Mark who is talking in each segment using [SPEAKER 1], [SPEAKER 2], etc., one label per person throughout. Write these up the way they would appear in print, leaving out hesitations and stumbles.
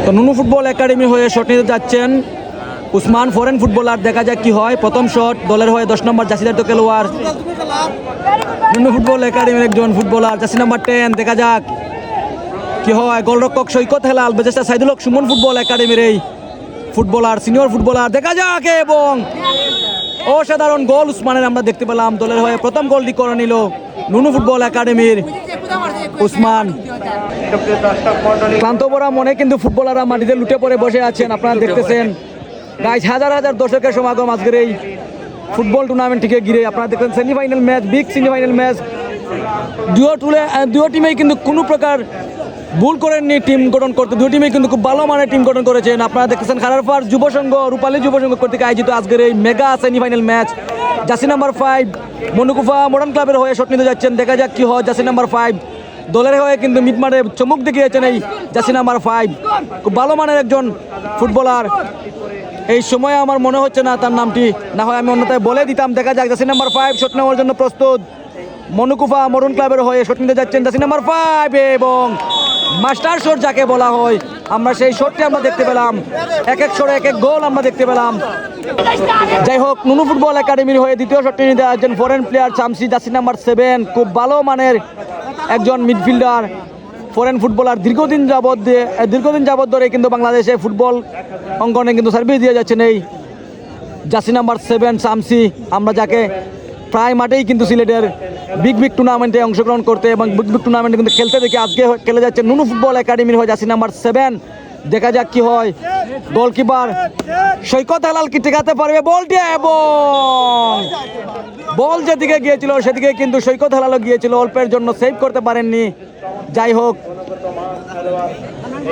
[SPEAKER 1] তো নুনু football academy হয়ে শট নিতে যাচ্ছেন উসমান ফরেন ফুটবলার। দেখা যাক কি হয়। প্রথম শট দলের হয়ে 10 নম্বর জাসিদার তো খেলোয়াড় নুনু ফুটবল একাডেমির একজন ফুটবলার জাসি নাম্বার 10। দেখা যাক কি হয়। গোলরক্ষক সৈকত হেলাল, বেজেস্টা সাইদুল হক সুমন ফুটবল একাডেমির এই ফুটবলার, সিনিয়র ফুটবলার। দেখা যাক এবং অসাধারণ গোল উসমানের আমরা দেখতে পেলাম। দলের হয়ে প্রথম গোলটি করে নিল নুনু ফুটবল একাডেমির উসমান। ক্লান্ত পড়া মনে কিন্তু ফুটবলাররা মাটিতে লুটে পড়ে বসে আছেন, আপনারা দেখতেছেন। গাইজ হাজার হাজার দর্শকের সমাগম আজকের এই ফুটবল টুর্নামেন্টটিকে ঘিরে। আপনারা দেখছেন semifinal match, big semifinal match. দুটো টিমেই কিন্তু কোনো প্রকার ভুল করেননি টিম গঠন করতে। দুই টিমে কিন্তু খুব ভালো মানের টিম গঠন করেছেন। আপনারা দেখতেছেন খারারপাড় যুব সংঘ, রূপালী যুব সংঘ কর্তৃক আয়োজিত আজকের এই mega semifinal match. Jersey number 5 মনুকুফা মডার্ন ক্লাবের হয়ে শট নিতে যাচ্ছেন। দেখা যাক কি হয়। জার্সি নাম্বার 5 দলের হয়ে কিন্তু মিডমাঠে চমক দেখিয়েছেন এই জার্সি নাম্বার 5। খুব ভালো মানের একজন ফুটবলার। এই সময় আমার মনে হচ্ছে না তার নামটি, না হয় আমি অন্যথায় বলে দিতাম। দেখা যাক জার্সি নাম্বার 5 শট নেওয়ার জন্য প্রস্তুত। মনুকুফা মডার্ন ক্লাবের হয়ে শট নিতে যাচ্ছেন জার্সি নাম্বার 5 এবং মাস্টার শট যাকে বলা হয়, আমরা সেই শটটি আমরা দেখতে পেলাম। এক এক শটে এক এক গোল আমরা দেখতে পেলাম। যাই হোক, নুনু ফুটবল একাডেমির হয়ে দ্বিতীয় শটটি নিতে যাচ্ছেন foreign player Samsi, jersey number 7। খুব ভালো মানের একজন মিডফিল্ডার, ফরেন ফুটবলার। দীর্ঘদিন যাবৎ ধরে কিন্তু বাংলাদেশে ফুটবল অঙ্গনে কিন্তু সার্ভিস দিয়ে যাচ্ছেন এই জার্সি নাম্বার 7 শামসি। আমরা যাকে প্রায় মাঠেই কিন্তু সিলেটের বিগ টুর্নামেন্টে অংশগ্রহণ করতে এবং বিগ টুর্নামেন্টে কিন্তু খেলতে দেখে আজকে খেলে যাচ্ছে নুনু ফুটবল একাডেমির হয়ে জার্সি নাম্বার 7। দেখা যাক কি হয়। গোলকিপার সৈকত হেলাল কি ঠেকাতে পারবে বলটি, এবং বল যেদিকে গিয়েছিল সেদিকে কিন্তু সৈকত হেলালও গিয়েছিল, অল্পের জন্য সেভ করতে পারেননি। যাই হোক,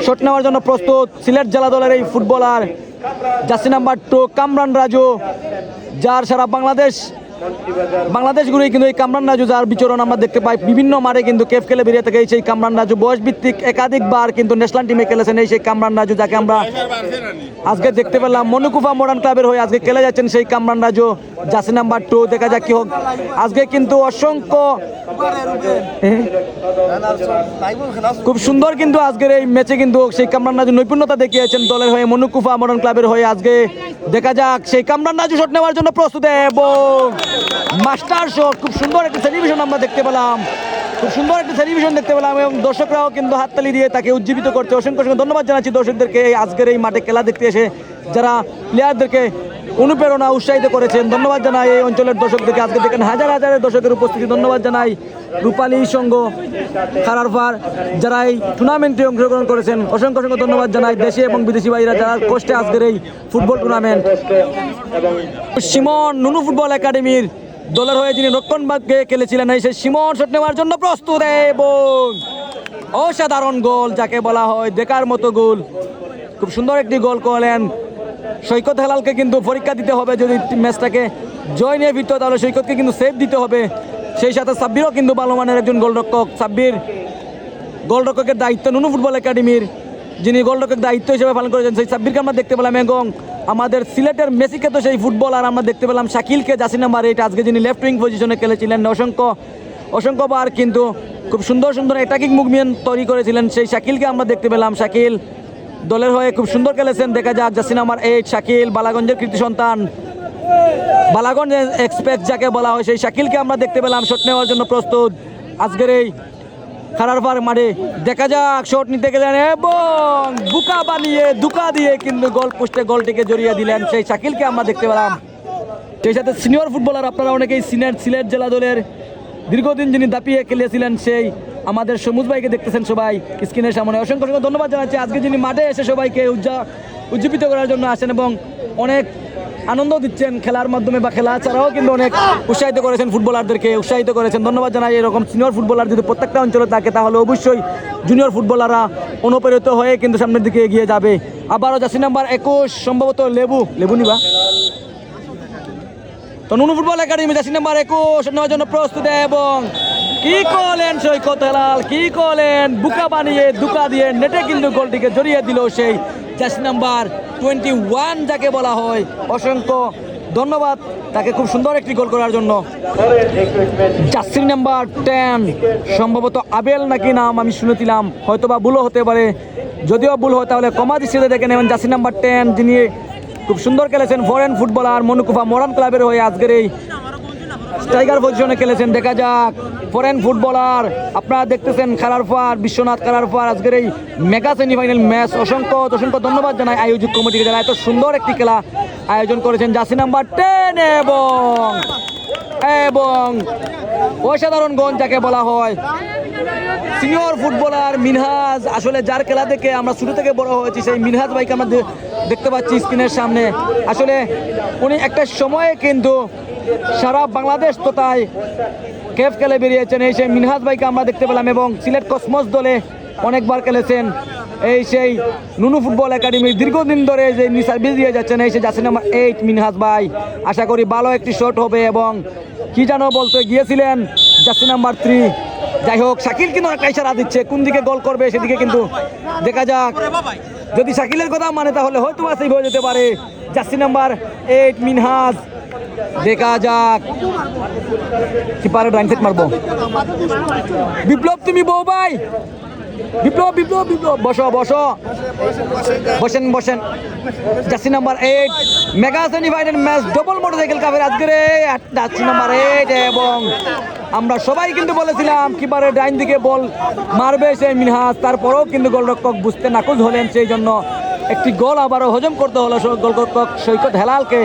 [SPEAKER 1] শট নেওয়ার জন্য প্রস্তুত সিলেট জেলা দলের এই footballer jersey number 2 Kamran Raju, যার সারা বাংলাদেশ ঘুরে কিন্তু এই কামরান রাজু যার বিচরণ আমরা দেখতে পাই বিভিন্ন মাঠে কিন্তু কেফ খেলে বেরিয়ে থাকে। সেই কামরান রাজু বয়স ভিত্তিক একাধিকবার কিন্তু ন্যাশনাল টিমে খেলেছেন এই সেই কামরান রাজু, যাকে আমরা আজকে দেখতে পেলাম মনুকুফা মডার্ন ক্লাবের হয়ে আজকে খেলে যাচ্ছেন সেই কামরান রাজু, জার্সি নাম্বার 2। দেখা যাক কি হোক। আজকে কিন্তু অসংখ্য খুব সুন্দর কিন্তু আজকের এই ম্যাচে কিন্তু সেই কামরান রাজু নৈপুণ্যতা দেখিয়েছেন দলের হয়ে মনুকুফা মডার্ন ক্লাবের হয়ে আজকে। দেখা যাক সেই কামরান রাজু শট নেওয়ার জন্য প্রস্তুত এবং মাস্টার শট। খুব সুন্দর একটা সেলিব্রেশন আমরা দেখতে পেলাম, এবং দর্শকরাও কিন্তু হাততালি দিয়ে তাকে উজ্জীবিত করছে। অসংখ্য ধন্যবাদ জানাচ্ছি দর্শকদেরকে আজকের এই মাঠে খেলা দেখতে এসে যারা প্লেয়ারদেরকে অনুপ্রেরণা উৎসাহিত করেছেন। ধন্যবাদ জানাই এই অঞ্চলের দর্শকদেরকে। আজকে দেখেন হাজার হাজারের দর্শকের উপস্থিতি। ধন্যবাদ জানাই রূপালী সংঘ খারারপাড় যারা এই টুর্নামেন্টে অংশগ্রহণ করেছেন। অসংখ্য ধন্যবাদ জানাই দেশে এবং বিদেশি ভাইরা যারা কষ্টে আজকের এই ফুটবল টুর্নামেন্ট। সিমন নুনু ফুটবল একাডেমির দলের হয়ে যিনি রক্ষণভাগে খেলেছিলেন এই সেই সিমন শট নেওয়ার জন্য প্রস্তুত এবং অসাধারণ গোল যাকে বলা হয়, দেখার মতো গোল। খুব সুন্দর একটি গোল করলেন। সৈকত হেলালকে কিন্তু পরীক্ষা দিতে হবে, যদি ম্যাচটাকে জয় নিয়ে ফিরতে তাহলে সৈকতকে কিন্তু সেভ দিতে হবে। সেই সাথে সাব্বিরও কিন্তু ভালো মানের একজন গোলরক্ষক। সাব্বির গোলরক্ষকের দায়িত্ব নুনু ফুটবল একাডেমির যিনি গোলরক্ষক দায়িত্ব হিসেবে পালন করেছেন সেই সাব্বিরকে আমরা দেখতে পেলাম, এবং আমাদের সিলেটের মেসিকে তো সেই ফুটবলার আমরা দেখতে পেলাম শাকিলকে, জার্সি নাম্বার 8 আজকে যিনি লেফট উইং পজিশনে খেলেছিলেন। অসংখ্যবার কিন্তু খুব সুন্দর অ্যাটাকিং মুভমেন্ট তৈরি করেছিলেন সেই শাকিলকে আমরা দেখতে পেলাম। শাকিল দলের হয়ে খুব সুন্দর খেলেছেন। দেখা যাক জার্সি নাম্বার 8 শাকিল, বালাগঞ্জের কৃতি সন্তান, বালাগঞ্জ এক্সপ্রেস যাকে বলা হয়, সেই শাকিলকে আমরা দেখতে পেলাম শট নেওয়ার জন্য প্রস্তুত আজকের এই খারারপাড় মাঠে। দেখা যাক শট নিতে গেলেন এবং দুকা দিয়ে কিন্তু গোল পোস্টে গোলটিকে জড়িয়ে দিলেন সেই শাকিলকে আমরা দেখতে পেলাম। সেই সাথে সিনিয়র ফুটবলার আপনারা অনেকেই সিলেট জেলা দলের দীর্ঘদিন যিনি দাপিয়ে খেলেছিলেন সেই আমাদের সমুজ ভাইকে দেখতেছেন সবাই স্ক্রিনের সামনে। অসংখ্য ধন্যবাদ জানাচ্ছি আজকে যিনি মাঠে এসে সবাইকে উজ্জীবিত করার জন্য আসেন এবং অনেক আনন্দ দিচ্ছেন খেলার মাধ্যমে বা খেলা ছাড়াও কিন্তু অনেক উৎসাহিত করেছেন, ফুটবলারদেরকে উৎসাহিত করেছেন। ধন্যবাদ জানাই। এরকম সিনিয়র ফুটবলার যদি প্রত্যেকটা অঞ্চলে থাকে তাহলে অবশ্যই জুনিয়র ফুটবলাররা অনুপ্রেরিত হয়ে কিন্তু সামনের দিকে এগিয়ে যাবে। আবারও জার্সি নাম্বার 21 সম্ভবত লেবু নিবা তো নুনু ফুটবল একাডেমি জার্সি নাম্বার 21 নেওয়ার জন্য প্রস্তুত এবং কি করলেন সৈকত হেলাল, কি করলেন দুকা দিয়ে নেটে কিন্তু গোলটিকে জড়িয়ে দিল সেই জার্সি নাম্বার 21 যাকে বলা হয়। অসংখ্য ধন্যবাদ তাকে খুব সুন্দর একটি গোল করার জন্য। জার্সি নাম্বার 10 সম্ভবত আবেল নাকি নাম আমি শুনেছিলাম, হয়তোবা ভুলও হতে পারে, যদিও ভুল হয় তাহলে কমা দৃষ্টিতে দেখে নেবেন। জার্সি নাম্বার 10 যিনি খুব সুন্দর খেলেছেন, ফরেন ফুটবলার, মনুকুফা মরান ক্লাবের হয়ে আজকের এই স্ট্রাইকার পজিশনে খেলেছেন। দেখা যাক, ফরেন ফুটবলার আপনারা দেখতেছেন খারারফার, বিশ্বনাথ খারারফার আজকের এই মেগা সেমিফাইনাল ম্যাচ। অসংখ্য অসংখ্য ধন্যবাদ জানাই আয়োজক কমিটিকে, যারা এত সুন্দর একটি খেলা আয়োজন করেছেন। জার্সি নাম্বার 10 এবং অসাধারণ গোল যাকে বলা হয় সিনিয়র ফুটবলার মিনহাজ। আসলে যার খেলা দেখে আমরা শুরু থেকে বড় হয়েছি, সেই মিনহাজ ভাইকে আমরা দেখতে পাচ্ছি স্ক্রিনের সামনে। আসলে উনি একটা সময়ে কিন্তু সারা বাংলাদেশ তথায় ক্যাফ খেলে বেরিয়েছেন, এই সেই মিনহাজ ভাইকে আমরা দেখতে পেলাম, এবং সিলেট কসমস দলে অনেকবার খেলেছেন। এই সেই নুনু ফুটবল একাডেমি দীর্ঘদিন ধরে যে সার্ভিস দিয়ে যাচ্ছেন, এই সেই জার্সি নাম্বার 8 মিনহাজ ভাই। আশা করি ভালো একটি শট হবে, এবং কি জানো বলতে গিয়েছিলেন জার্সি নাম্বার 3। যাই হোক, শাকিল কিন্তু একটা ইশারা দিচ্ছে কোন দিকে গোল করবে সেদিকে, কিন্তু দেখা যাক, যদি শাকিলের কথা মানে তাহলে হয়তো সেভ হয়ে যেতে পারে। জার্সি নাম্বার 8 মিনহাজ, দেখা যাক কিপারে ডাইন সেট মারবো। বিপ্লব তুমি বউ ভাই, বিপ্লব বিপ্লব বিপ্লব বসো বসো, বসেন বসেন। Jersey number 8 mega semifinal match double motorcycle কাপের আজকের জার্সি নাম্বার 8, এবং আমরা সবাই কিন্তু বলেছিলাম কিপারে ডাইন দিকে বল মারবে সেই মিনহাজ, তারপরেও কিন্তু গোলরক্ষক বুঝতে নাকুচ হলেন, সেই জন্য একটি গোল আবারও হজম করতে হলো গোলরক্ষক সৈকত হেলালকে।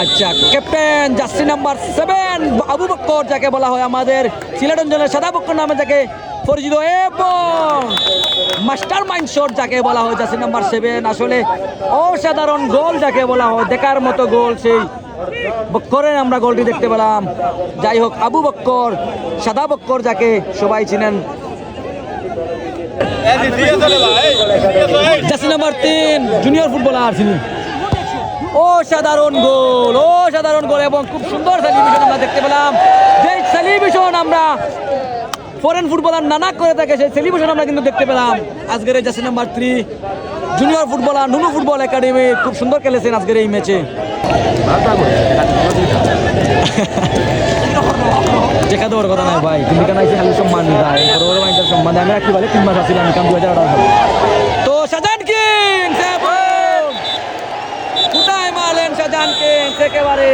[SPEAKER 1] আচ্ছা, captain jersey number 7 Abu Bakkar যাকে বলা হয় আমাদের সিলেট অঞ্চলের সাদা বক্কর নামে যাকে পরিচিত, এবং মাস্টার মাইন্ড শট যাকে বলা হয় জার্সি নাম্বার 7। আসলে অসাধারণ গোল যাকে বলা হয়, দেখার মতো গোল, সেই বক্করের আমরা গোলটি দেখতে পেলাম। যাই হোক, আবু বক্কর সাদা বক্কর যাকে সবাই চিনেন। জার্সি নাম্বার 3 জুনিয়র ফুটবলার তিনি। অসাধারণ গোল, অসাধারণ গোল, এবং খুব সুন্দর সেলিব্রেশন আমরা দেখতে পেলাম। যে সেলিব্রেশন আমরা ফরেন ফুটবলার নানা করে থাকে, সেই সেলিব্রেশন আমরা কিন্তু দেখতে পেলাম আজকের এই জার্সি নাম্বার 3 জুনিয়র ফুটবলার নুনু ফুটবল একাডেমি। খুব সুন্দর খেলেছেন আজকের এই ম্যাচে। দেখা দেওয়ার কথা নাই ভাই, তুমি কেন খালি সম্মান দেয়, সম্মান দেয়। আমি কি বলে 3 মাস আসছিলাম, 2018 সালে। তো শাহজাহান কিং কোথায় মারলেন শাহজাহান কিং একেবারে।